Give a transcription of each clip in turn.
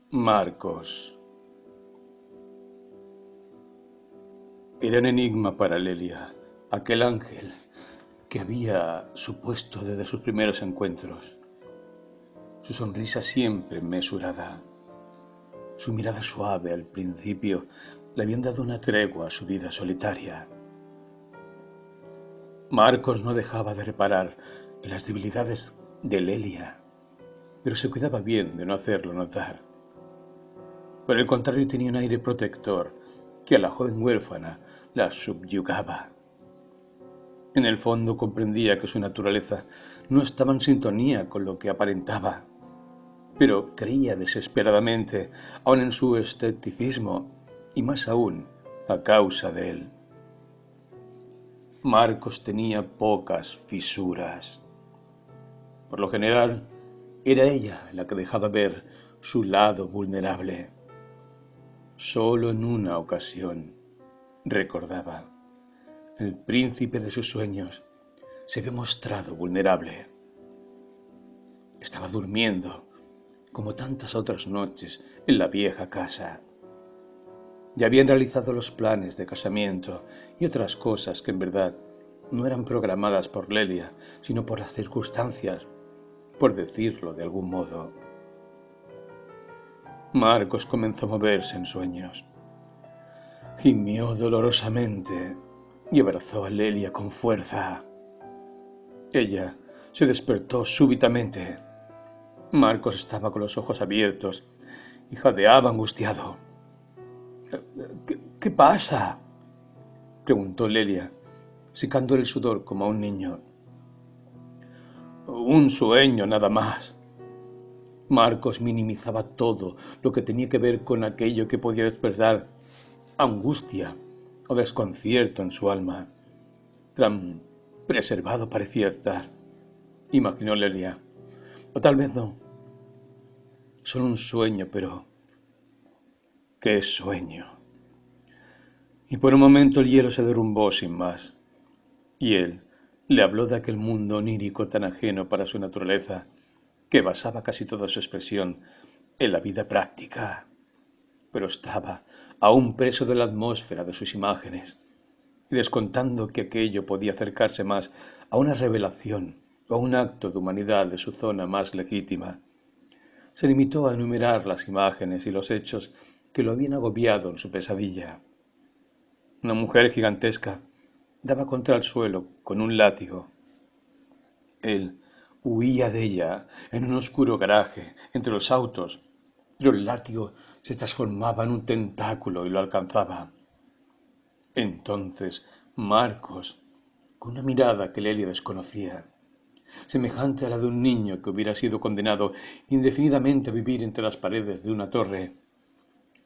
Marcos. Era un enigma para Lelia, aquel ángel que había supuesto desde sus primeros encuentros. Su sonrisa siempre mesurada, su mirada suave al principio le habían dado una tregua a su vida solitaria. Marcos no dejaba de reparar en las debilidades de Lelia, pero se cuidaba bien de no hacerlo notar. Por el contrario, tenía un aire protector que a la joven huérfana la subyugaba. En el fondo comprendía que su naturaleza no estaba en sintonía con lo que aparentaba, pero creía desesperadamente aún en su escepticismo y más aún a causa de él. Marcos tenía pocas fisuras. Por lo general, era ella la que dejaba ver su lado vulnerable. Solo en una ocasión, recordaba, el príncipe de sus sueños se había mostrado vulnerable. Estaba durmiendo, como tantas otras noches, en la vieja casa. Ya habían realizado los planes de casamiento y otras cosas que en verdad no eran programadas por Lelia, sino por las circunstancias, por decirlo de algún modo. Marcos comenzó a moverse en sueños. Gimió dolorosamente y abrazó a Lelia con fuerza. Ella se despertó súbitamente. Marcos estaba con los ojos abiertos y jadeaba angustiado. ¿Qué pasa?, preguntó Lelia, secando el sudor como a un niño. Un sueño nada más. Marcos minimizaba todo lo que tenía que ver con aquello que podía despertar angustia o desconcierto en su alma. Tan preservado parecía estar, imaginó Lelia. O tal vez no. Solo un sueño, pero ¿qué sueño? Y por un momento el hielo se derrumbó sin más, y él le habló de aquel mundo onírico tan ajeno para su naturaleza, que basaba casi toda su expresión en la vida práctica, pero estaba aún preso de la atmósfera de sus imágenes, y descontando que aquello podía acercarse más a una revelación o a un acto de humanidad de su zona más legítima, se limitó a enumerar las imágenes y los hechos que lo habían agobiado en su pesadilla. Una mujer gigantesca daba contra el suelo con un látigo. Él huía de ella en un oscuro garaje entre los autos, pero el látigo se transformaba en un tentáculo y lo alcanzaba. Entonces Marcos, con una mirada que Lelia desconocía, semejante a la de un niño que hubiera sido condenado indefinidamente a vivir entre las paredes de una torre,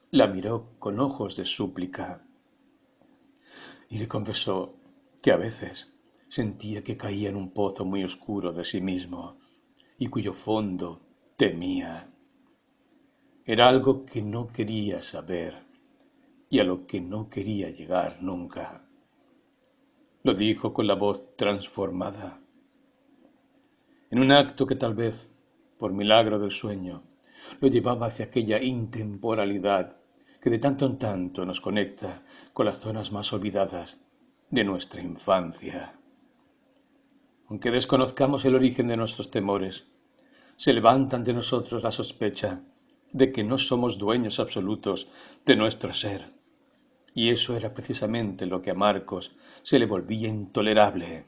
la miró con ojos de súplica y le confesó que a veces sentía que caía en un pozo muy oscuro de sí mismo y cuyo fondo temía. Era algo que no quería saber y a lo que no quería llegar nunca. Lo dijo con la voz transformada, en un acto que tal vez, por milagro del sueño, lo llevaba hacia aquella intemporalidad que de tanto en tanto nos conecta con las zonas más olvidadas de nuestra infancia. Aunque desconozcamos el origen de nuestros temores, se levanta ante nosotros la sospecha de que no somos dueños absolutos de nuestro ser. Y eso era precisamente lo que a Marcos se le volvía intolerable.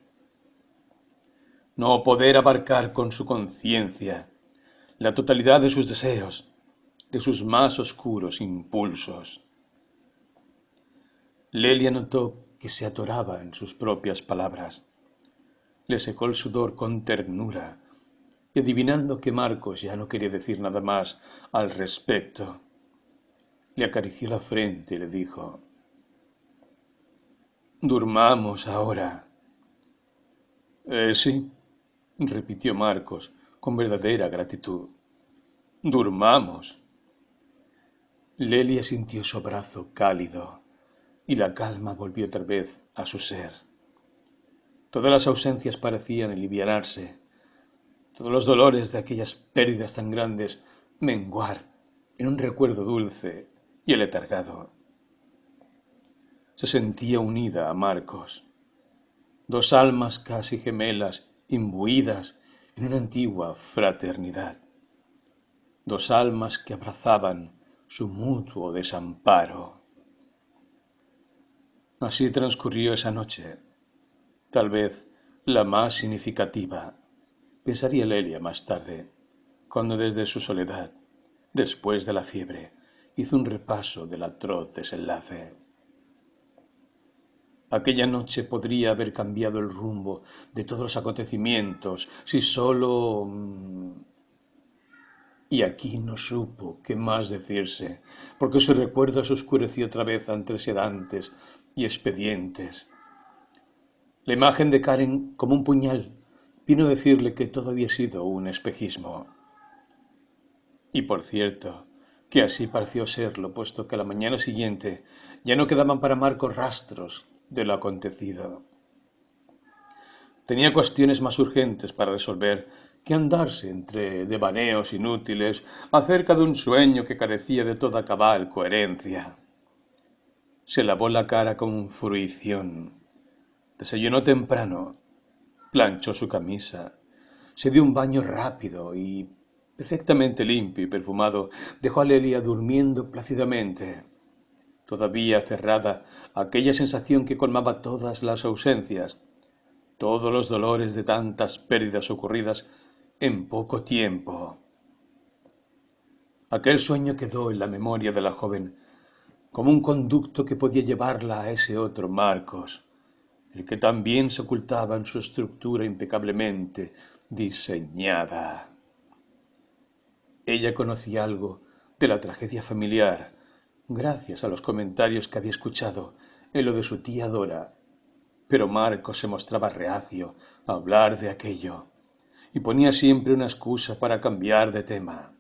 No poder abarcar con su conciencia la totalidad de sus deseos, de sus más oscuros impulsos. Lelia notó que se atoraba en sus propias palabras. Le secó el sudor con ternura y adivinando que Marcos ya no quería decir nada más al respecto, le acarició la frente y le dijo: «Durmamos ahora». Sí», repitió Marcos con verdadera gratitud. «Durmamos». Lelia sintió su abrazo cálido y la calma volvió otra vez a su ser. Todas las ausencias parecían aliviarse, todos los dolores de aquellas pérdidas tan grandes menguar en un recuerdo dulce y aletargado. Se sentía unida a Marcos, dos almas casi gemelas imbuidas en una antigua fraternidad, dos almas que abrazaban su mutuo desamparo. Así transcurrió esa noche, tal vez la más significativa, pensaría Lelia más tarde, cuando desde su soledad, después de la fiebre, hizo un repaso del atroz desenlace. Aquella noche podría haber cambiado el rumbo de todos los acontecimientos si solo... Y aquí no supo qué más decirse, porque su recuerdo se oscureció otra vez ante sedantes y expedientes. La imagen de Karen, como un puñal, vino a decirle que todo había sido un espejismo. Y por cierto, que así pareció serlo, puesto que a la mañana siguiente ya no quedaban para Marcos rastros de lo acontecido. Tenía cuestiones más urgentes para resolver que andarse entre devaneos inútiles acerca de un sueño que carecía de toda cabal coherencia. Se lavó la cara con fruición, desayunó temprano, planchó su camisa, se dio un baño rápido y, perfectamente limpio y perfumado, dejó a Lelia durmiendo plácidamente, todavía aferrada a aquella sensación que colmaba todas las ausencias, todos los dolores de tantas pérdidas ocurridas en poco tiempo. Aquel sueño quedó en la memoria de la joven como un conducto que podía llevarla a ese otro Marcos, el que también se ocultaba en su estructura impecablemente diseñada. Ella conocía algo de la tragedia familiar, gracias a los comentarios que había escuchado en lo de su tía Dora, pero Marcos se mostraba reacio a hablar de aquello y ponía siempre una excusa para cambiar de tema.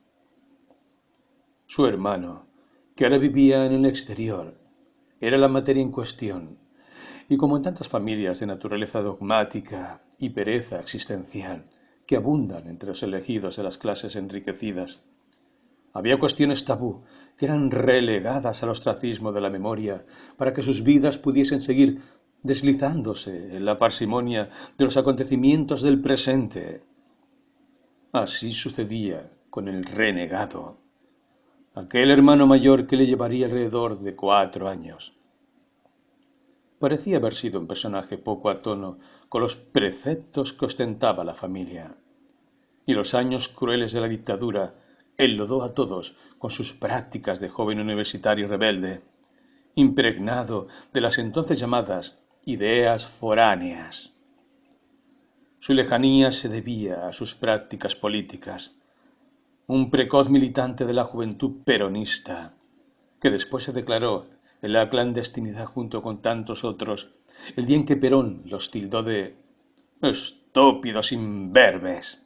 Su hermano, que ahora vivía en el exterior, era la materia en cuestión, y como en tantas familias de naturaleza dogmática y pereza existencial que abundan entre los elegidos de las clases enriquecidas, había cuestiones tabú que eran relegadas al ostracismo de la memoria para que sus vidas pudiesen seguir deslizándose en la parsimonia de los acontecimientos del presente. Así sucedía con el renegado, aquel hermano mayor que le llevaría alrededor de 4 años. Parecía haber sido un personaje poco a tono con los preceptos que ostentaba la familia, y los años crueles de la dictadura enlodó a todos con sus prácticas de joven universitario rebelde, impregnado de las entonces llamadas ideas foráneas. Su lejanía se debía a sus prácticas políticas, un precoz militante de la juventud peronista, que después se declaró en la clandestinidad junto con tantos otros, el día en que Perón los tildó de estúpidos imberbes.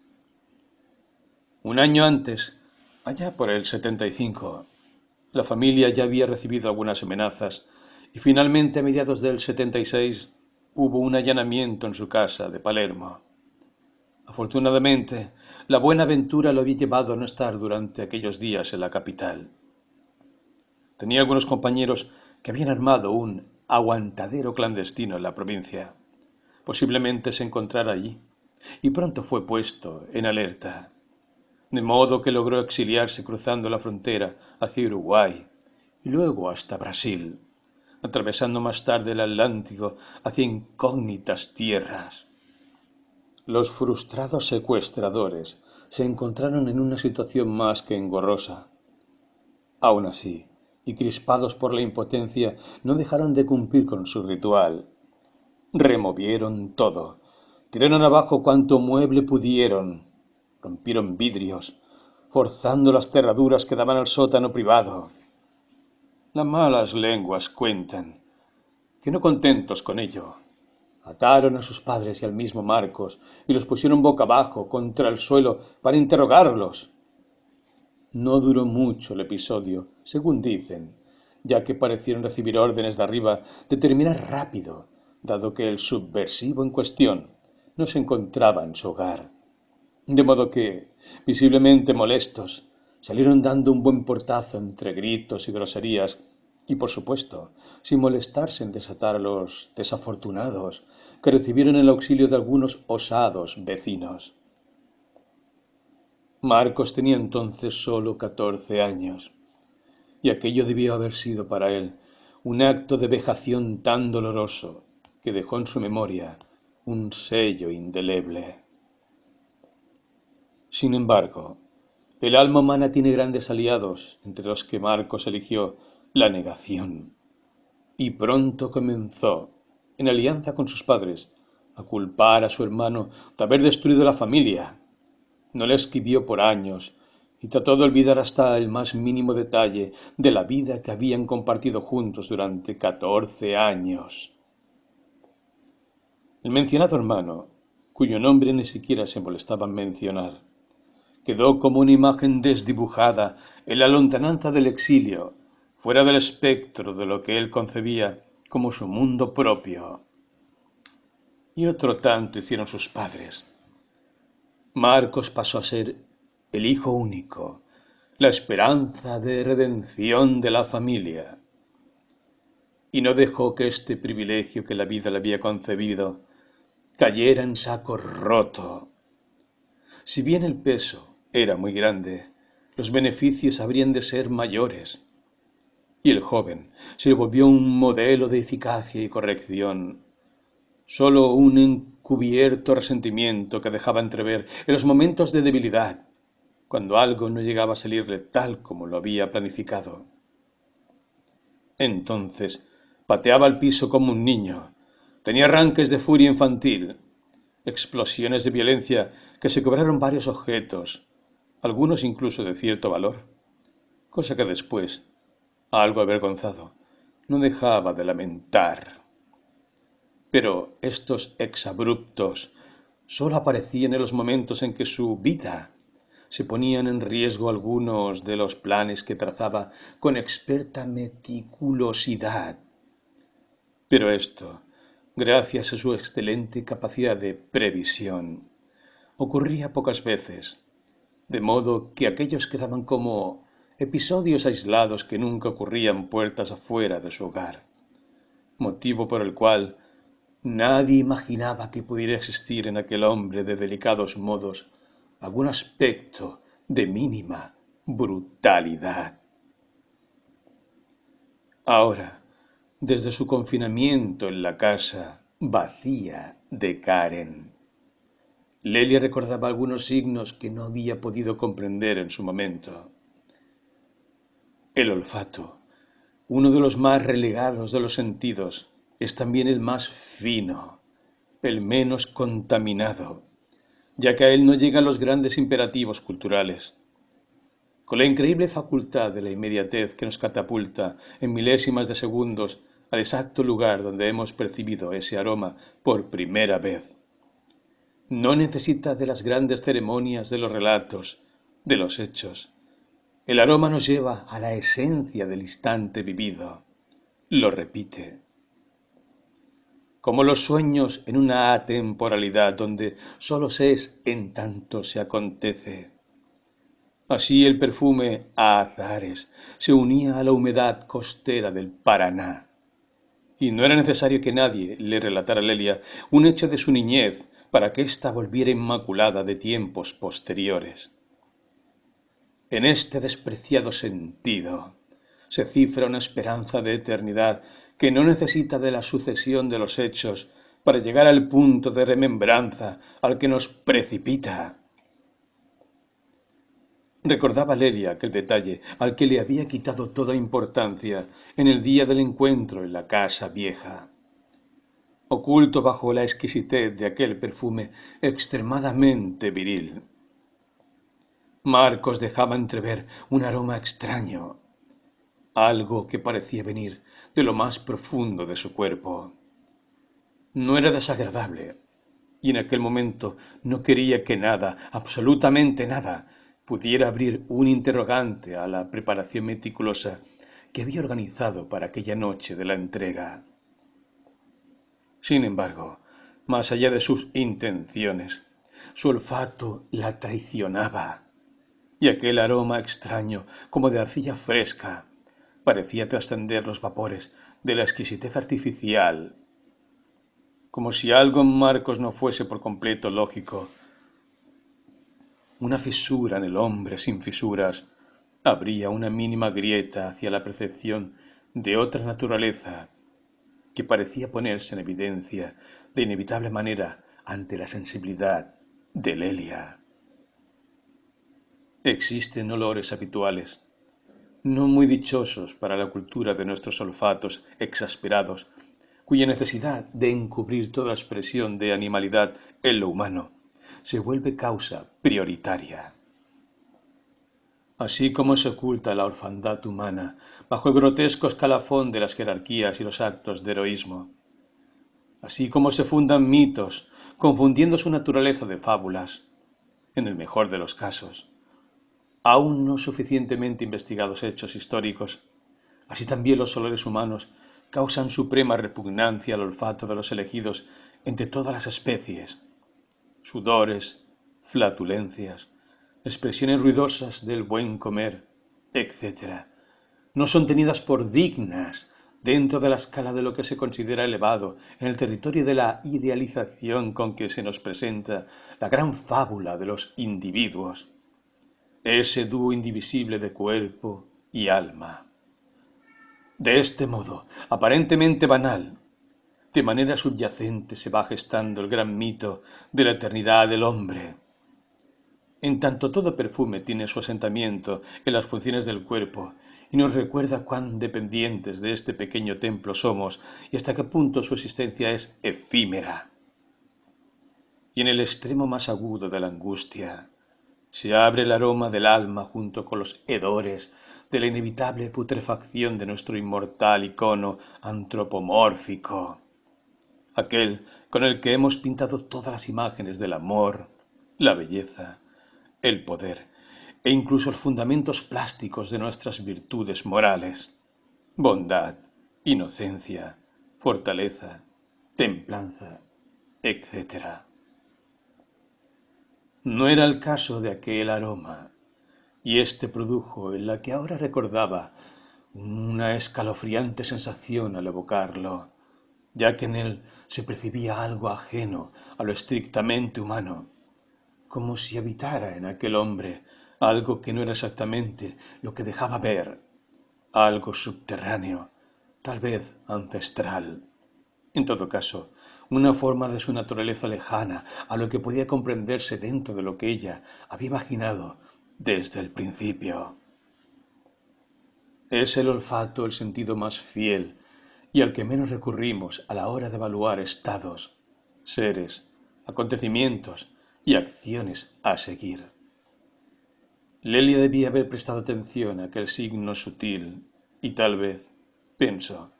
Un año antes, allá por el 75, la familia ya había recibido algunas amenazas y finalmente a mediados del 76 hubo un allanamiento en su casa de Palermo. Afortunadamente, la buena aventura lo había llevado a no estar durante aquellos días en la capital. Tenía algunos compañeros que habían armado un aguantadero clandestino en la provincia. Posiblemente se encontrara allí, y pronto fue puesto en alerta, de modo que logró exiliarse cruzando la frontera hacia Uruguay y luego hasta Brasil, atravesando más tarde el Atlántico hacia incógnitas tierras. Los frustrados secuestradores se encontraron en una situación más que engorrosa. Aún así, y crispados por la impotencia, no dejaron de cumplir con su ritual. Removieron todo, tiraron abajo cuanto mueble pudieron, rompieron vidrios, forzando las cerraduras que daban al sótano privado. Las malas lenguas cuentan que, no contentos con ello, ataron a sus padres y al mismo Marcos y los pusieron boca abajo contra el suelo para interrogarlos. No duró mucho el episodio, según dicen, ya que parecieron recibir órdenes de arriba de terminar rápido, dado que el subversivo en cuestión no se encontraba en su hogar. De modo que, visiblemente molestos, Salieron dando un buen portazo entre gritos y groserías y, por supuesto, sin molestarse en desatar a los desafortunados que recibieron el auxilio de algunos osados vecinos. Marcos tenía entonces solo 14 años, y aquello debió haber sido para él un acto de vejación tan doloroso que dejó en su memoria un sello indeleble. Sin embargo, el alma humana tiene grandes aliados, entre los que Marcos eligió la negación, y pronto comenzó, en alianza con sus padres, a culpar a su hermano de haber destruido la familia. No le escribió por años y trató de olvidar hasta el más mínimo detalle de la vida que habían compartido juntos durante 14 años. El mencionado hermano, cuyo nombre ni siquiera se molestaba en mencionar, quedó como una imagen desdibujada en la lontananza del exilio, fuera del espectro de lo que él concebía como su mundo propio. Y otro tanto hicieron sus padres. Marcos pasó a ser el hijo único, la esperanza de redención de la familia. Y no dejó que este privilegio que la vida le había concebido cayera en saco roto. Si bien el peso era muy grande, los beneficios habrían de ser mayores. Y el joven se volvió un modelo de eficacia y corrección. Solo un encubierto resentimiento que dejaba entrever en los momentos de debilidad, cuando algo no llegaba a salirle tal como lo había planificado. Entonces pateaba el piso como un niño, tenía arranques de furia infantil, explosiones de violencia que se cobraron varios objetos, algunos incluso de cierto valor, cosa que después, algo avergonzado, no dejaba de lamentar. Pero estos exabruptos sólo aparecían en los momentos en que su vida se ponían en riesgo algunos de los planes que trazaba con experta meticulosidad. Pero esto, gracias a su excelente capacidad de previsión, ocurría pocas veces, de modo que aquellos quedaban como episodios aislados que nunca ocurrían puertas afuera de su hogar, motivo por el cual nadie imaginaba que pudiera existir en aquel hombre de delicados modos algún aspecto de mínima brutalidad. Ahora, desde su confinamiento en la casa vacía de Karen, Lelia recordaba algunos signos que no había podido comprender en su momento. El olfato, uno de los más relegados de los sentidos, es también el más fino, el menos contaminado, ya que a él no llegan los grandes imperativos culturales. Con la increíble facultad de la inmediatez que nos catapulta en milésimas de segundos al exacto lugar donde hemos percibido ese aroma por primera vez. No necesita de las grandes ceremonias de los relatos, de los hechos. El aroma nos lleva a la esencia del instante vivido. Lo repite. Como los sueños en una atemporalidad donde sólo se es en tanto se acontece. Así el perfume a azares se unía a la humedad costera del Paraná. Y no era necesario que nadie le relatara a Lelia un hecho de su niñez para que ésta volviera inmaculada de tiempos posteriores. En este despreciado sentido se cifra una esperanza de eternidad que no necesita de la sucesión de los hechos para llegar al punto de remembranza al que nos precipita. Recordaba Lelia aquel detalle al que le había quitado toda importancia en el día del encuentro en la casa vieja. Oculto bajo la exquisitez de aquel perfume extremadamente viril, Marcos dejaba entrever un aroma extraño, algo que parecía venir de lo más profundo de su cuerpo. No era desagradable, y en aquel momento no quería que nada, absolutamente nada, pudiera abrir un interrogante a la preparación meticulosa que había organizado para aquella noche de la entrega. Sin embargo, más allá de sus intenciones, su olfato la traicionaba. y aquel aroma extraño, como de arcilla fresca, parecía trascender los vapores de la exquisitez artificial, como si algo en Marcos no fuese por completo lógico. Una fisura en el hombre sin fisuras abría una mínima grieta hacia la percepción de otra naturaleza que parecía ponerse en evidencia de inevitable manera ante la sensibilidad de Lelia. Existen olores habituales, no muy dichosos para la cultura de nuestros olfatos exasperados, cuya necesidad de encubrir toda expresión de animalidad en lo humano se vuelve causa prioritaria. Así como se oculta la orfandad humana bajo el grotesco escalafón de las jerarquías y los actos de heroísmo, así como se fundan mitos confundiendo su naturaleza de fábulas, en el mejor de los casos, aún no suficientemente investigados hechos históricos, así también los olores humanos causan suprema repugnancia al olfato de los elegidos entre todas las especies. Sudores, flatulencias, expresiones ruidosas del buen comer, etc., no son tenidas por dignas dentro de la escala de lo que se considera elevado en el territorio de la idealización con que se nos presenta la gran fábula de los individuos, ese dúo indivisible de cuerpo y alma. De este modo, aparentemente banal, de manera subyacente se va gestando el gran mito de la eternidad del hombre. En tanto todo perfume tiene su asentamiento en las funciones del cuerpo y nos recuerda cuán dependientes de este pequeño templo somos y hasta qué punto su existencia es efímera. Y en el extremo más agudo de la angustia se abre el aroma del alma junto con los hedores de la inevitable putrefacción de nuestro inmortal icono antropomórfico, aquel con el que hemos pintado todas las imágenes del amor, la belleza, el poder e incluso los fundamentos plásticos de nuestras virtudes morales, bondad, inocencia, fortaleza, templanza, etc. No era el caso de aquel aroma, y éste produjo en la que ahora recordaba una escalofriante sensación al evocarlo, ya que en él se percibía algo ajeno a lo estrictamente humano, como si habitara en aquel hombre algo que no era exactamente lo que dejaba ver, algo subterráneo, tal vez ancestral. En todo caso, una forma de su naturaleza lejana a lo que podía comprenderse dentro de lo que ella había imaginado desde el principio. Es el olfato el sentido más fiel y al que menos recurrimos a la hora de evaluar estados, seres, acontecimientos y acciones a seguir. Lelia debía haber prestado atención a aquel signo sutil y tal vez, pienso,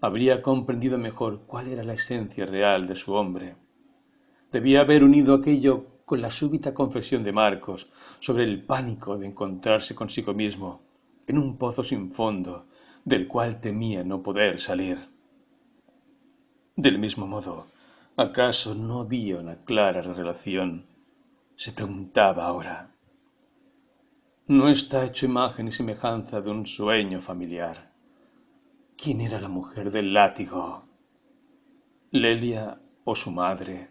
habría comprendido mejor cuál era la esencia real de su hombre. Debía haber unido aquello con la súbita confesión de Marcos sobre el pánico de encontrarse consigo mismo en un pozo sin fondo del cual temía no poder salir. Del mismo modo, ¿acaso no había una clara relación? Se preguntaba ahora. ¿No está hecho imagen y semejanza de un sueño familiar? ¿Quién era la mujer del látigo? ¿Lelia o su madre?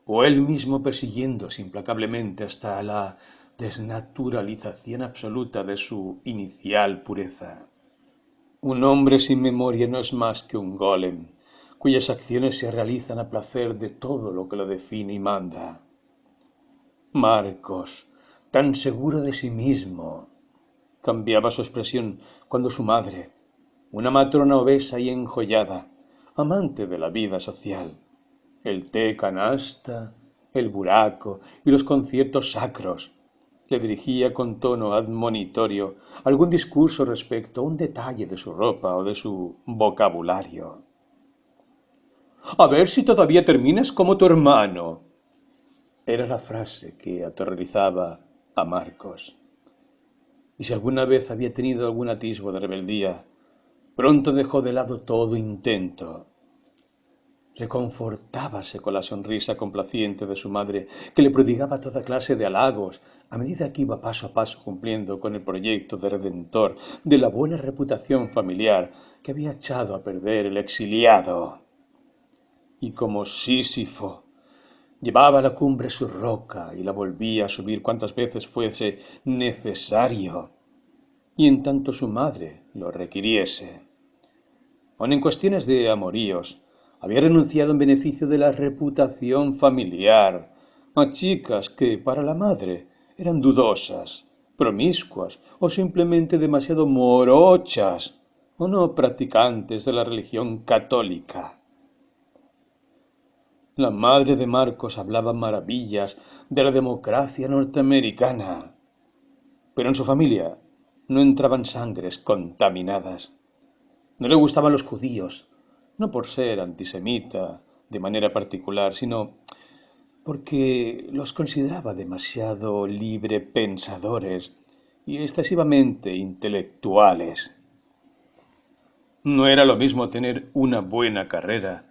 ¿O él mismo persiguiéndose implacablemente hasta la desnaturalización absoluta de su inicial pureza? Un hombre sin memoria no es más que un golem, cuyas acciones se realizan a placer de todo lo que lo define y manda. Marcos, tan seguro de sí mismo, cambiaba su expresión cuando su madre, una matrona obesa y enjollada, amante de la vida social, el té canasta, el buraco y los conciertos sacros, le dirigía con tono admonitorio algún discurso respecto a un detalle de su ropa o de su vocabulario. «A ver si todavía terminas como tu hermano», era la frase que aterrorizaba a Marcos. Y si alguna vez había tenido algún atisbo de rebeldía, pronto dejó de lado todo intento. Reconfortábase con la sonrisa complaciente de su madre, que le prodigaba toda clase de halagos a medida que iba paso a paso cumpliendo con el proyecto de redentor de la buena reputación familiar que había echado a perder el exiliado. Y como Sísifo llevaba a la cumbre su roca y la volvía a subir cuantas veces fuese necesario, y en tanto su madre lo requiriese. Aun en cuestiones de amoríos, había renunciado en beneficio de la reputación familiar a chicas que para la madre eran dudosas, promiscuas o simplemente demasiado morochas o no practicantes de la religión católica. La madre de Marcos hablaba maravillas de la democracia norteamericana, pero en su familia no entraban sangres contaminadas. No le gustaban los judíos, no por ser antisemita de manera particular, sino porque los consideraba demasiado librepensadores y excesivamente intelectuales. No era lo mismo tener una buena carrera,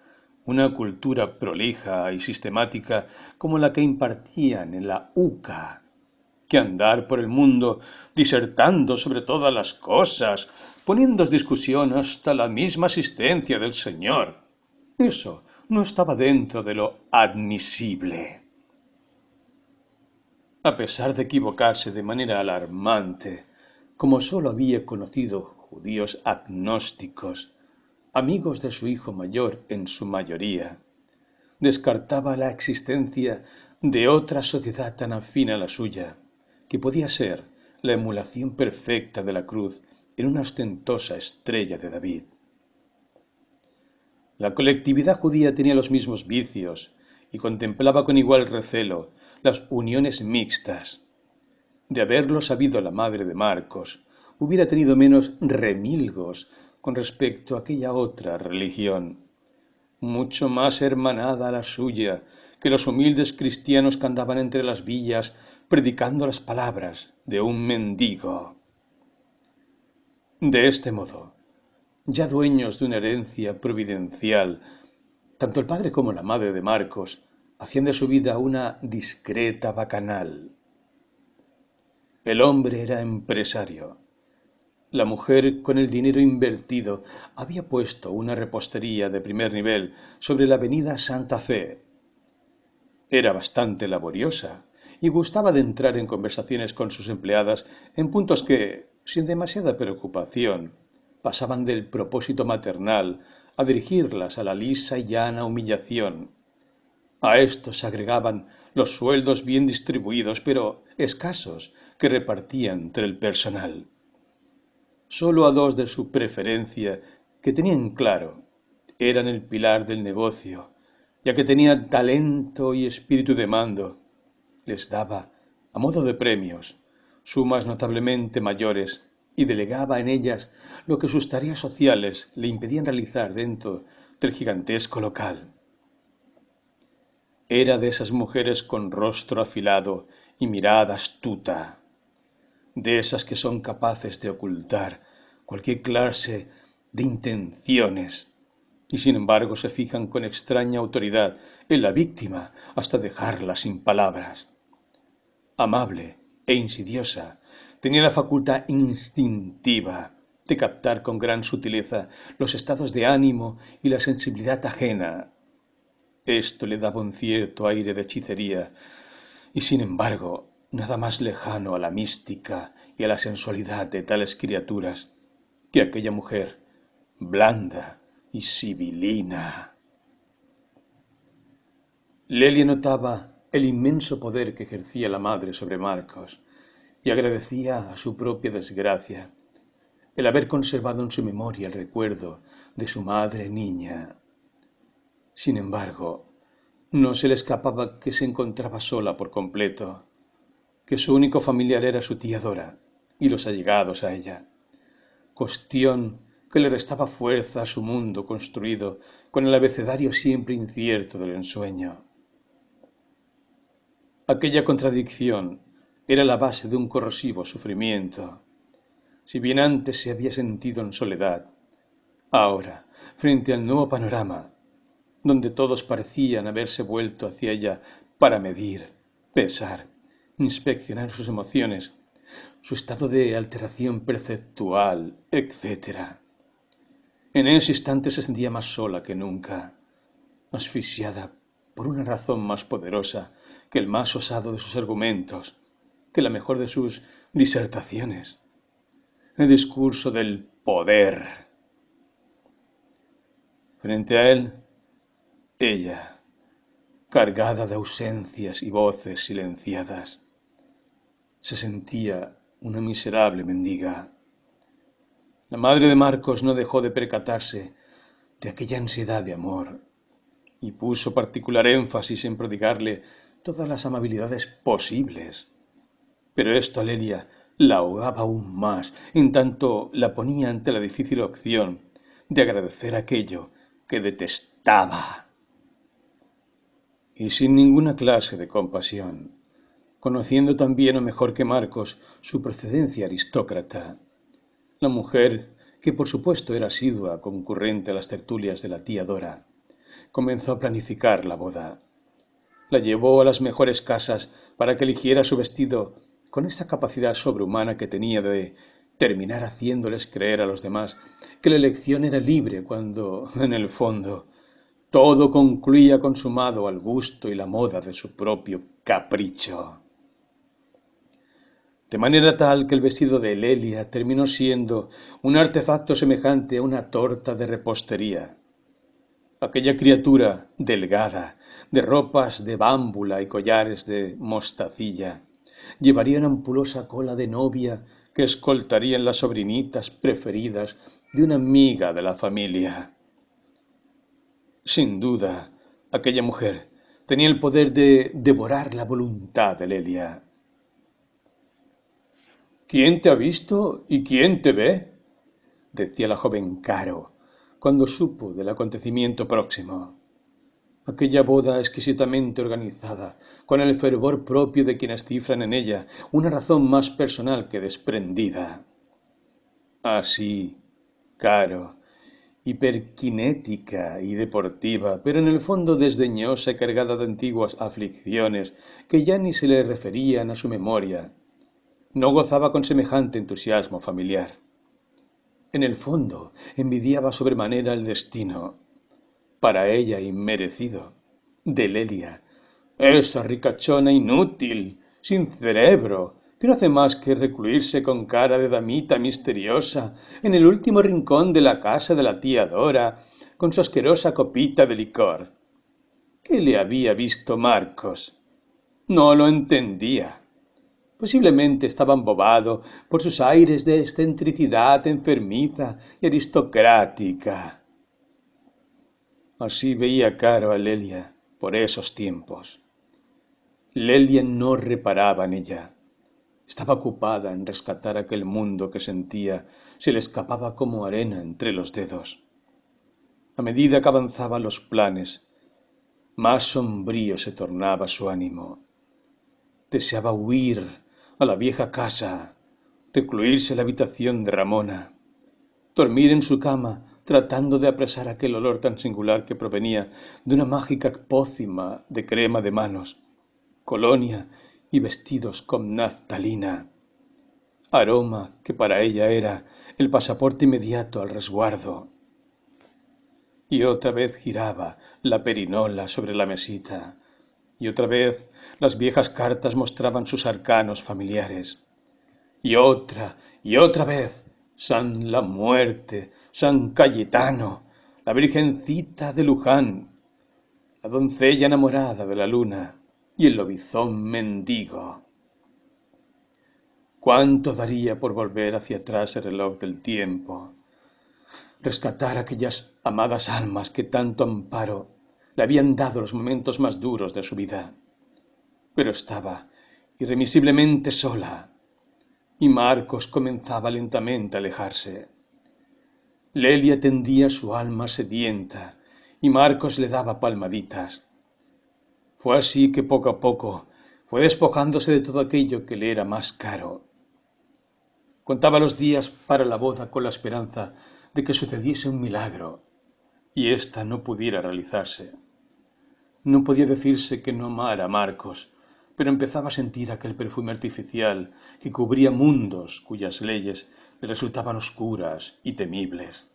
una cultura prolija y sistemática como la que impartían en la UCA, que andar por el mundo disertando sobre todas las cosas, poniendo en discusión hasta la misma existencia del Señor. Eso no estaba dentro de lo admisible. A pesar de equivocarse de manera alarmante, como sólo había conocido judíos agnósticos, amigos de su hijo mayor en su mayoría, descartaba la existencia de otra sociedad tan afín a la suya, que podía ser la emulación perfecta de la cruz en una ostentosa estrella de David. La colectividad judía tenía los mismos vicios y contemplaba con igual recelo las uniones mixtas. De haberlo sabido la madre de Marcos, hubiera tenido menos remilgos con respecto a aquella otra religión, mucho más hermanada a la suya que los humildes cristianos que andaban entre las villas predicando las palabras de un mendigo. De este modo, ya dueños de una herencia providencial, tanto el padre como la madre de Marcos hacían de su vida una discreta bacanal. El hombre era empresario. La mujer, con el dinero invertido, había puesto una repostería de primer nivel sobre la avenida Santa Fe. Era bastante laboriosa y gustaba de entrar en conversaciones con sus empleadas en puntos que, sin demasiada preocupación, pasaban del propósito maternal a dirigirlas a la lisa y llana humillación. A esto se agregaban los sueldos bien distribuidos, pero escasos, que repartía entre el personal. Solo a dos de su preferencia, que tenían claro, eran el pilar del negocio, ya que tenían talento y espíritu de mando, les daba, a modo de premios, sumas notablemente mayores y delegaba en ellas lo que sus tareas sociales le impedían realizar dentro del gigantesco local. Era de esas mujeres con rostro afilado y mirada astuta, de esas que son capaces de ocultar cualquier clase de intenciones y sin embargo se fijan con extraña autoridad en la víctima hasta dejarla sin palabras. Amable e insidiosa, tenía la facultad instintiva de captar con gran sutileza los estados de ánimo y la sensibilidad ajena. Esto le daba un cierto aire de hechicería y sin embargo nada más lejano a la mística y a la sensualidad de tales criaturas que aquella mujer blanda y sibilina. Lelia notaba el inmenso poder que ejercía la madre sobre Marcos y agradecía a su propia desgracia el haber conservado en su memoria el recuerdo de su madre niña. Sin embargo, no se le escapaba que se encontraba sola por completo, que su único familiar era su tía Dora y los allegados a ella, cuestión que le restaba fuerza a su mundo construido con el abecedario siempre incierto del ensueño. Aquella contradicción era la base de un corrosivo sufrimiento. Si bien antes se había sentido en soledad, ahora, frente al nuevo panorama, donde todos parecían haberse vuelto hacia ella para medir, pesar, inspeccionar sus emociones, su estado de alteración perceptual, etc. En ese instante se sentía más sola que nunca, asfixiada por una razón más poderosa que el más osado de sus argumentos, que la mejor de sus disertaciones, el discurso del poder. Frente a él, ella, cargada de ausencias y voces silenciadas, se sentía una miserable mendiga. La madre de Marcos no dejó de percatarse de aquella ansiedad de amor y puso particular énfasis en prodigarle todas las amabilidades posibles. Pero esto a Lelia la ahogaba aún más, en tanto la ponía ante la difícil opción de agradecer aquello que detestaba. Y sin ninguna clase de compasión, conociendo también o mejor que Marcos su procedencia aristócrata, la mujer, que por supuesto era asidua concurrente a las tertulias de la tía Dora, comenzó a planificar la boda. La llevó a las mejores casas para que eligiera su vestido con esa capacidad sobrehumana que tenía de terminar haciéndoles creer a los demás que la elección era libre cuando, en el fondo, todo concluía consumado al gusto y la moda de su propio capricho. De manera tal que el vestido de Lelia terminó siendo un artefacto semejante a una torta de repostería. Aquella criatura delgada, de ropas de bámbula y collares de mostacilla, llevaría una ampulosa cola de novia que escoltarían las sobrinitas preferidas de una amiga de la familia. Sin duda, aquella mujer tenía el poder de devorar la voluntad de Lelia. ¿Quién te ha visto y quién te ve?, decía la joven Caro, cuando supo del acontecimiento próximo. Aquella boda exquisitamente organizada, con el fervor propio de quienes cifran en ella una razón más personal que desprendida. Así, Caro, hiperkinética y deportiva, pero en el fondo desdeñosa y cargada de antiguas aflicciones que ya ni se le referían a su memoria, no gozaba con semejante entusiasmo familiar. En el fondo envidiaba sobremanera el destino, para ella inmerecido, de Lelia, esa ricachona inútil, sin cerebro, que no hace más que recluirse con cara de damita misteriosa en el último rincón de la casa de la tía Dora, con su asquerosa copita de licor. ¿Qué le había visto Marcos? No lo entendía. Posiblemente estaba embobado por sus aires de excentricidad enfermiza y aristocrática. Así veía Caro a Lelia por esos tiempos. Lelia no reparaba en ella. Estaba ocupada en rescatar aquel mundo que sentía se le escapaba como arena entre los dedos. A medida que avanzaban los planes, más sombrío se tornaba su ánimo. Deseaba huir a la vieja casa, recluirse en la habitación de Ramona, dormir en su cama tratando de apresar aquel olor tan singular que provenía de una mágica pócima de crema de manos, colonia y vestidos con naftalina, aroma que para ella era el pasaporte inmediato al resguardo. Y otra vez giraba la perinola sobre la mesita, y otra vez las viejas cartas mostraban sus arcanos familiares. Y otra vez, San la Muerte, San Cayetano, la Virgencita de Luján, la doncella enamorada de la luna y el lobizón mendigo. ¿Cuánto daría por volver hacia atrás el reloj del tiempo? Rescatar aquellas amadas almas que tanto amparo le habían dado los momentos más duros de su vida. Pero estaba irremisiblemente sola, y Marcos comenzaba lentamente a alejarse. Lelia tendía su alma sedienta, y Marcos le daba palmaditas. Fue así que poco a poco fue despojándose de todo aquello que le era más caro. Contaba los días para la boda con la esperanza de que sucediese un milagro, y ésta no pudiera realizarse. No podía decirse que no amara a Marcos, pero empezaba a sentir aquel perfume artificial que cubría mundos cuyas leyes le resultaban oscuras y temibles.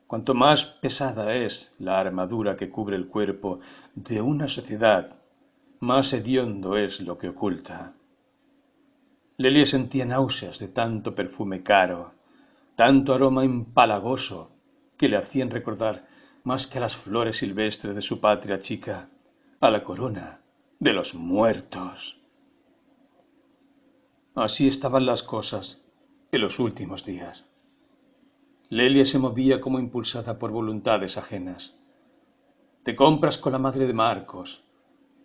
Cuanto más pesada es la armadura que cubre el cuerpo de una sociedad, más hediondo es lo que oculta. Lelia sentía náuseas de tanto perfume caro, tanto aroma empalagoso, que le hacían recordar, más que a las flores silvestres de su patria chica, a la corona de los muertos. Así estaban las cosas en los últimos días. Lelia se movía como impulsada por voluntades ajenas. De compras con la madre de Marcos.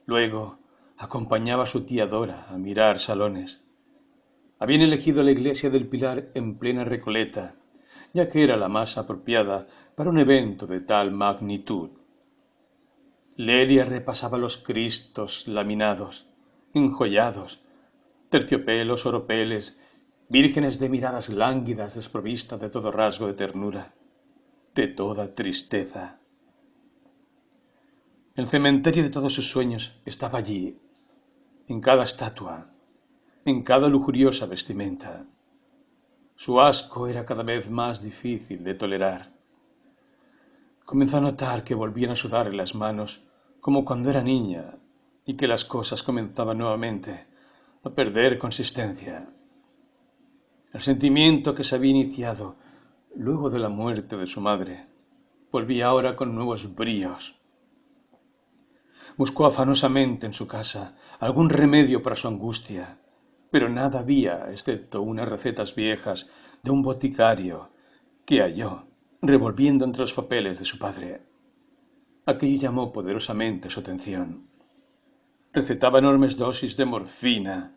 Luego acompañaba a su tía Dora a mirar salones. Habían elegido la iglesia del Pilar en plena Recoleta, ya que era la más apropiada para un evento de tal magnitud. Lelia repasaba los cristos laminados, enjollados, terciopelos, oropeles, vírgenes de miradas lánguidas desprovistas de todo rasgo de ternura, de toda tristeza. El cementerio de todos sus sueños estaba allí, en cada estatua, en cada lujuriosa vestimenta. Su asco era cada vez más difícil de tolerar. Comenzó a notar que volvían a sudarle las manos como cuando era niña y que las cosas comenzaban nuevamente a perder consistencia. El sentimiento que se había iniciado luego de la muerte de su madre volvía ahora con nuevos bríos. Buscó afanosamente en su casa algún remedio para su angustia, pero nada había excepto unas recetas viejas de un boticario que halló revolviendo entre los papeles de su padre. Aquello llamó poderosamente su atención. Recetaba enormes dosis de morfina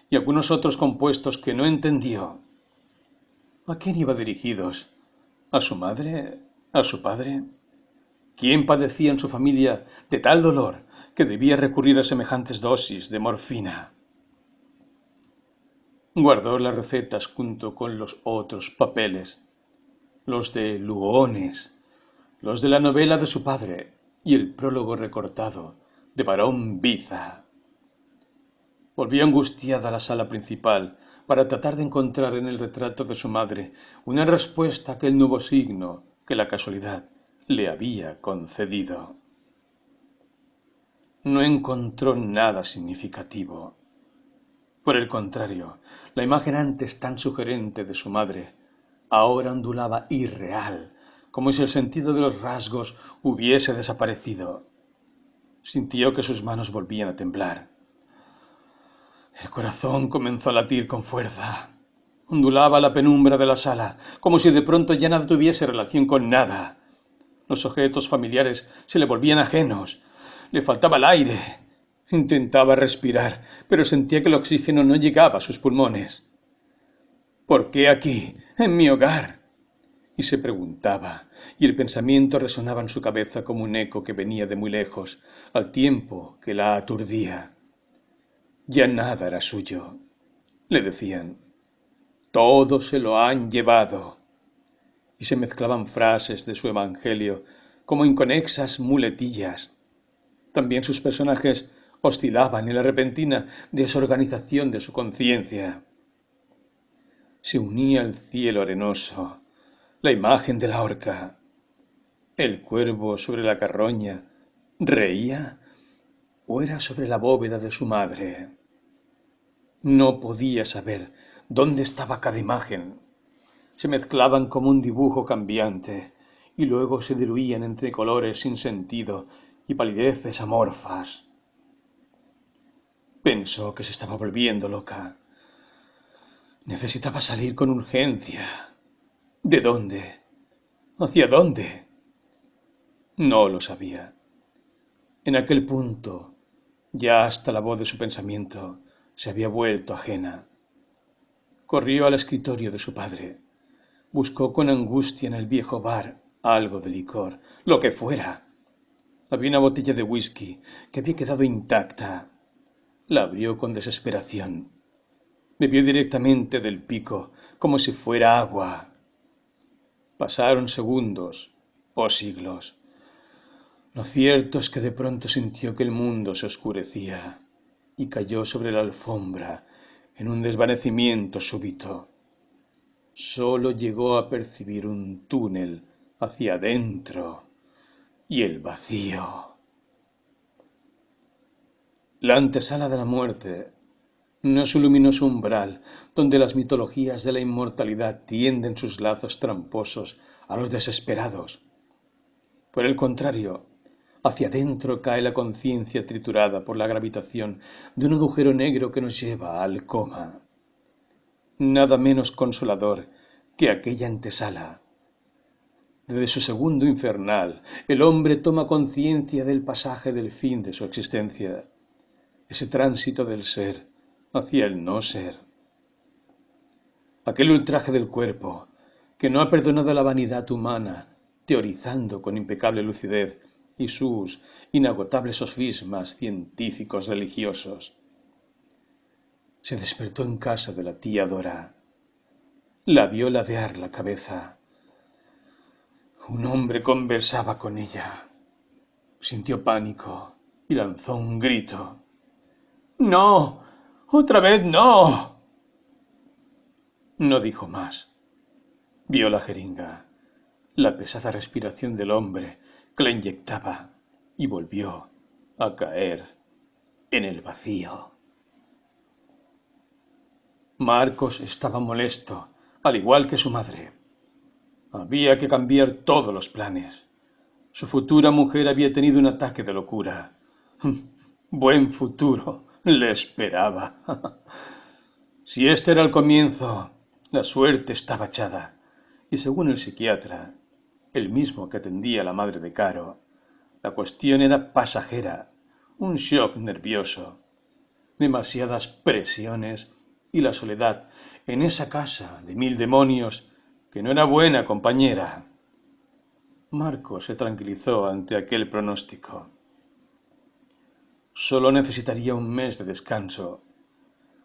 y algunos otros compuestos que no entendió. ¿A quién iba dirigidos? ¿A su madre? ¿A su padre? ¿Quién padecía en su familia de tal dolor que debía recurrir a semejantes dosis de morfina? Guardó las recetas junto con los otros papeles, los de Lugones, los de la novela de su padre y el prólogo recortado de Barón Biza. Volvió angustiada a la sala principal para tratar de encontrar en el retrato de su madre una respuesta a aquel nuevo signo que la casualidad le había concedido. No encontró nada significativo. Por el contrario, la imagen antes tan sugerente de su madre ahora ondulaba irreal, como si el sentido de los rasgos hubiese desaparecido. Sintió que sus manos volvían a temblar. El corazón comenzó a latir con fuerza. Ondulaba la penumbra de la sala, como si de pronto ya nada tuviese relación con nada. Los objetos familiares se le volvían ajenos. Le faltaba el aire. Intentaba respirar, pero sentía que el oxígeno no llegaba a sus pulmones. ¿Por qué aquí, en mi hogar? Y se preguntaba, y el pensamiento resonaba en su cabeza como un eco que venía de muy lejos, al tiempo que la aturdía. Ya nada era suyo, le decían. Todo se lo han llevado. Y se mezclaban frases de su evangelio como inconexas muletillas. También sus personajes oscilaban en la repentina desorganización de su conciencia. Se unía el cielo arenoso, la imagen de la horca. El cuervo sobre la carroña, ¿reía o era sobre la bóveda de su madre? No podía saber dónde estaba cada imagen. Se mezclaban como un dibujo cambiante y luego se diluían entre colores sin sentido y palideces amorfas. Pensó que se estaba volviendo loca. Necesitaba salir con urgencia. ¿De dónde? ¿Hacia dónde? No lo sabía. En aquel punto, ya hasta la voz de su pensamiento se había vuelto ajena. Corrió al escritorio de su padre. Buscó con angustia en el viejo bar algo de licor, lo que fuera. Había una botella de whisky que había quedado intacta. La abrió con desesperación. Bebió directamente del pico, como si fuera agua. Pasaron segundos oh siglos. Lo cierto es que de pronto sintió que el mundo se oscurecía y cayó sobre la alfombra en un desvanecimiento súbito. Solo llegó a percibir un túnel hacia adentro y el vacío. La antesala de la muerte no es un luminoso umbral donde las mitologías de la inmortalidad tienden sus lazos tramposos a los desesperados. Por el contrario, hacia adentro cae la conciencia triturada por la gravitación de un agujero negro que nos lleva al coma. Nada menos consolador que aquella antesala. Desde su segundo infernal, el hombre toma conciencia del pasaje del fin de su existencia, ese tránsito del ser hacia el no ser. Aquel ultraje del cuerpo que no ha perdonado a la vanidad humana, teorizando con impecable lucidez y sus inagotables sofismas científicos religiosos. Se despertó en casa de la tía Dora. La vio ladear la cabeza. Un hombre conversaba con ella. Sintió pánico y lanzó un grito. ¡No! ¡Otra vez no! No dijo más. Vio la jeringa, la pesada respiración del hombre que la inyectaba y volvió a caer en el vacío. Marcos estaba molesto, al igual que su madre. Había que cambiar todos los planes. Su futura mujer había tenido un ataque de locura. Buen futuro le esperaba. Si este era el comienzo, la suerte estaba echada. Y según el psiquiatra, el mismo que atendía a la madre de Caro, la cuestión era pasajera, un shock nervioso, demasiadas presiones y la soledad en esa casa de 1000 demonios que no era buena compañera. Marcos se tranquilizó ante aquel pronóstico. Solo necesitaría un mes de descanso,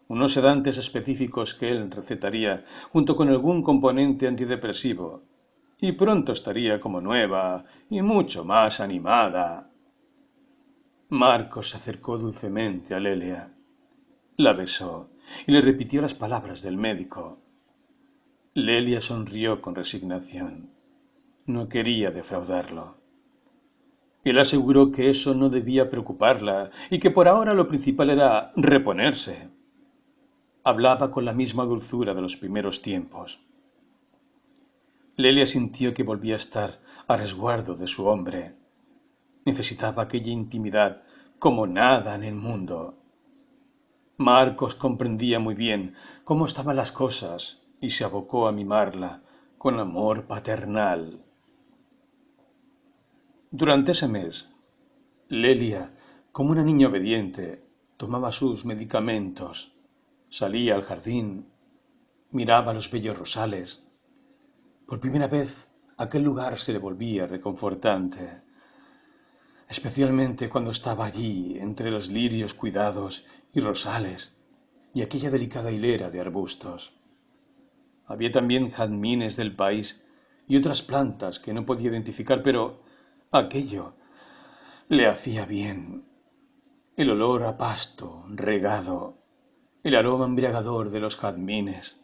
unos sedantes específicos que él recetaría junto con algún componente antidepresivo, y pronto estaría como nueva y mucho más animada. Marcos se acercó dulcemente a Lelia, la besó y le repitió las palabras del médico. Lelia sonrió con resignación. No quería defraudarlo. Él aseguró que eso no debía preocuparla y que por ahora lo principal era reponerse. Hablaba con la misma dulzura de los primeros tiempos. Lelia sintió que volvía a estar a resguardo de su hombre. Necesitaba aquella intimidad como nada en el mundo. Marcos comprendía muy bien cómo estaban las cosas y se abocó a mimarla con amor paternal. Durante ese mes, Lelia, como una niña obediente, tomaba sus medicamentos, salía al jardín, miraba los bellos rosales. Por primera vez, aquel lugar se le volvía reconfortante, especialmente cuando estaba allí entre los lirios cuidados y rosales y aquella delicada hilera de arbustos. Había también jazmines del país y otras plantas que no podía identificar, pero aquello le hacía bien. El olor a pasto regado, el aroma embriagador de los jazmines,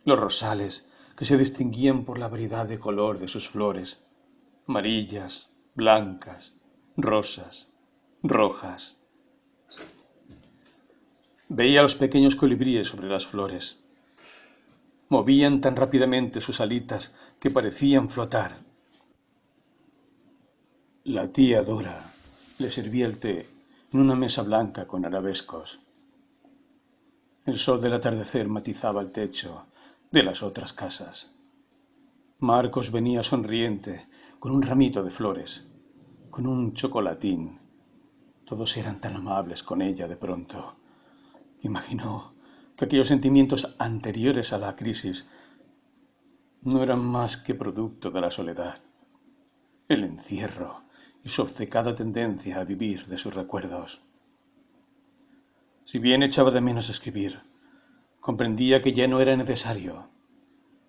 los rosales que se distinguían por la variedad de color de sus flores, amarillas, blancas, rosas, rojas. Veía a los pequeños colibríes sobre las flores. Movían tan rápidamente sus alitas que parecían flotar. La tía Dora le servía el té en una mesa blanca con arabescos. El sol del atardecer matizaba el techo de las otras casas. Marcos venía sonriente, con un ramito de flores, con un chocolatín. Todos eran tan amables con ella de pronto. Imaginó que aquellos sentimientos anteriores a la crisis no eran más que producto de la soledad, el encierro y su obcecada tendencia a vivir de sus recuerdos. Si bien echaba de menos escribir, comprendía que ya no era necesario.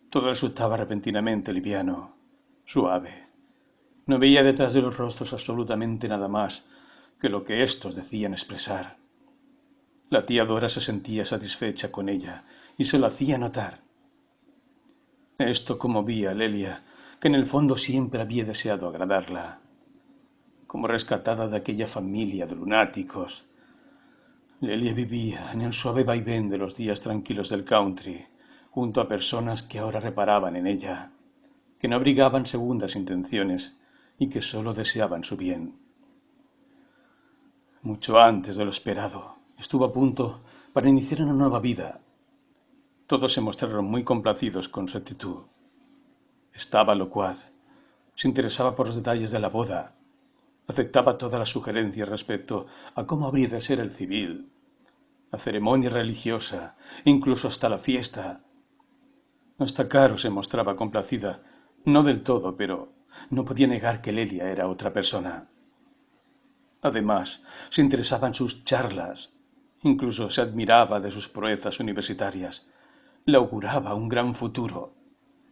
Todo resultaba repentinamente liviano, suave, No veía detrás de los rostros absolutamente nada más que lo que éstos decían expresar. La tía Dora se sentía satisfecha con ella y se lo hacía notar. Esto conmovía a Lelia, que en el fondo siempre había deseado agradarla. Como rescatada de aquella familia de lunáticos, Lelia vivía en el suave vaivén de los días tranquilos del country, junto a personas que ahora reparaban en ella, que no abrigaban segundas intenciones y que sólo deseaban su bien. Mucho antes de lo esperado, estuvo a punto para iniciar una nueva vida. Todos se mostraron muy complacidos con su actitud. Estaba locuaz, se interesaba por los detalles de la boda, aceptaba todas las sugerencias respecto a cómo habría de ser el civil, la ceremonia religiosa, incluso hasta la fiesta. Hasta Caro se mostraba complacida, no del todo, pero no podía negar que Lelia era otra persona. Además, se interesaba en sus charlas, incluso se admiraba de sus proezas universitarias, le auguraba un gran futuro,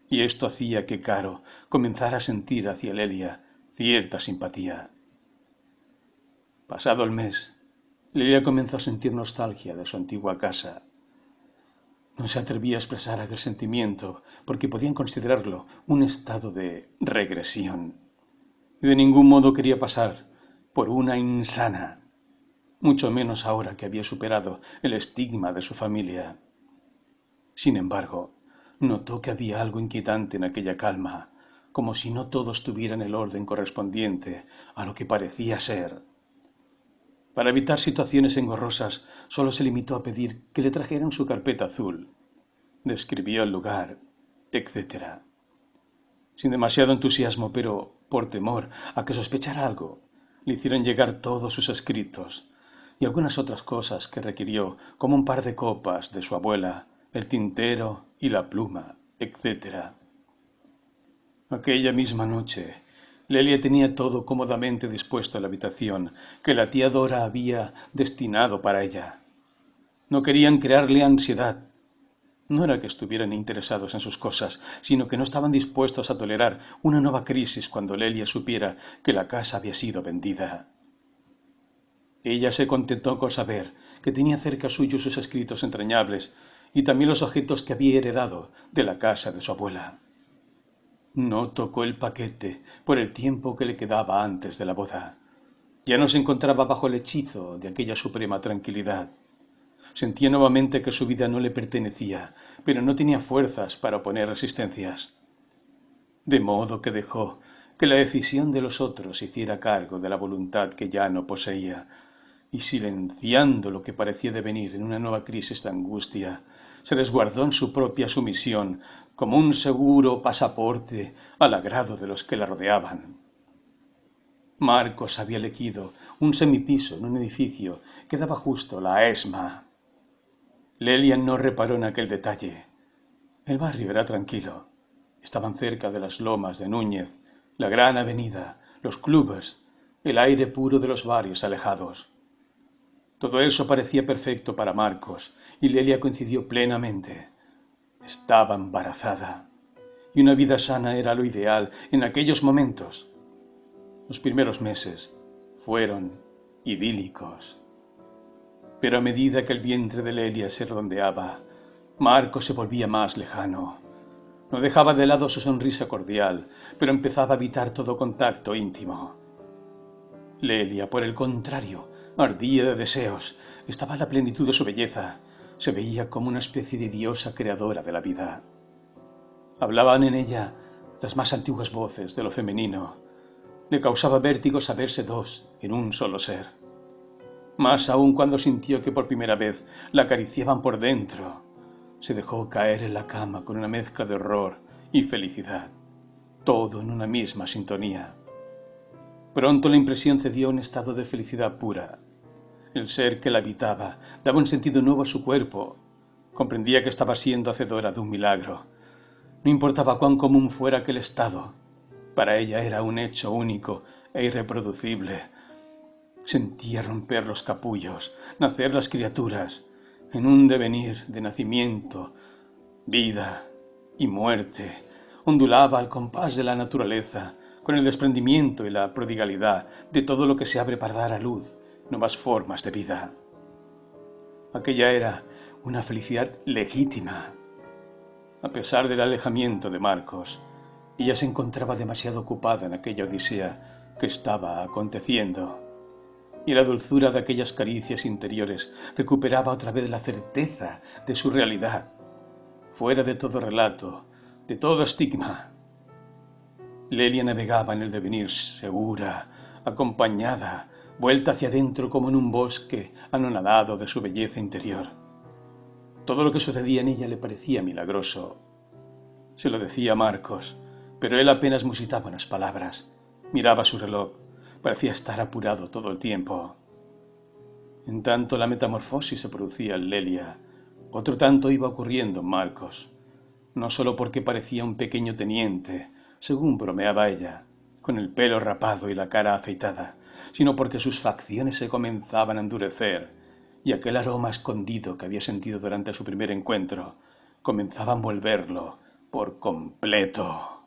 y esto hacía que Caro comenzara a sentir hacia Lelia cierta simpatía. Pasado el mes, Lelia comenzó a sentir nostalgia de su antigua casa. No se atrevía a expresar aquel sentimiento porque podían considerarlo un estado de regresión. Y de ningún modo quería pasar por una insana, mucho menos ahora que había superado el estigma de su familia. Sin embargo, notó que había algo inquietante en aquella calma, como si no todo estuviera en el orden correspondiente a lo que parecía ser. Para evitar situaciones engorrosas, solo se limitó a pedir que le trajeran su carpeta azul. Describió el lugar, etc. Sin demasiado entusiasmo, pero por temor a que sospechara algo, le hicieron llegar todos sus escritos y algunas otras cosas que requirió, como un par de copas de su abuela, el tintero y la pluma, etc. Aquella misma noche, Lelia tenía todo cómodamente dispuesto en la habitación que la tía Dora había destinado para ella. No querían crearle ansiedad. No era que estuvieran interesados en sus cosas, sino que no estaban dispuestos a tolerar una nueva crisis cuando Lelia supiera que la casa había sido vendida. Ella se contentó con saber que tenía cerca suyo sus escritos entrañables y también los objetos que había heredado de la casa de su abuela. No tocó el paquete por el tiempo que le quedaba antes de la boda. Ya no se encontraba bajo el hechizo de aquella suprema tranquilidad. Sentía nuevamente que su vida no le pertenecía, pero no tenía fuerzas para oponer resistencias. De modo que dejó que la decisión de los otros hiciera cargo de la voluntad que ya no poseía, y silenciando lo que parecía devenir en una nueva crisis de angustia, se resguardó en su propia sumisión como un seguro pasaporte al agrado de los que la rodeaban. Marcos había elegido un semipiso en un edificio que daba justo la ESMA. Lelia no reparó en aquel detalle. El barrio era tranquilo. Estaban cerca de las lomas de Núñez, la gran avenida, los clubes, el aire puro de los barrios alejados. Todo eso parecía perfecto para Marcos, y Lelia coincidió plenamente. Estaba embarazada, y una vida sana era lo ideal en aquellos momentos. Los primeros meses fueron idílicos. Pero a medida que el vientre de Lelia se redondeaba, Marcos se volvía más lejano. No dejaba de lado su sonrisa cordial, pero empezaba a evitar todo contacto íntimo. Lelia, por el contrario, ardía de deseos, estaba en la plenitud de su belleza, se veía como una especie de diosa creadora de la vida. Hablaban en ella las más antiguas voces de lo femenino. Le causaba vértigo saberse dos en un solo ser. Más aún cuando sintió que por primera vez la acariciaban por dentro. Se dejó caer en la cama con una mezcla de horror y felicidad, todo en una misma sintonía. Pronto la impresión cedió a un estado de felicidad pura. El ser que la habitaba daba un sentido nuevo a su cuerpo. Comprendía que estaba siendo hacedora de un milagro. No importaba cuán común fuera aquel estado. Para ella era un hecho único e irreproducible. Sentía romper los capullos, nacer las criaturas, en un devenir de nacimiento, vida y muerte. Ondulaba al compás de la naturaleza, con el desprendimiento y la prodigalidad de todo lo que se abre para dar a luz nuevas formas de vida. Aquella era una felicidad legítima. A pesar del alejamiento de Marcos, ella se encontraba demasiado ocupada en aquella odisea que estaba aconteciendo, y la dulzura de aquellas caricias interiores recuperaba otra vez la certeza de su realidad, fuera de todo relato, de todo estigma. Lelia navegaba en el devenir segura, acompañada, vuelta hacia adentro como en un bosque anonadado de su belleza interior. Todo lo que sucedía en ella le parecía milagroso. Se lo decía a Marcos, pero él apenas musitaba unas palabras. Miraba su reloj, parecía estar apurado todo el tiempo. En tanto la metamorfosis se producía en Lelia, otro tanto iba ocurriendo en Marcos, no solo porque parecía un pequeño teniente, según bromeaba ella, con el pelo rapado y la cara afeitada, sino porque sus facciones se comenzaban a endurecer y aquel aroma escondido que había sentido durante su primer encuentro comenzaba a envolverlo por completo.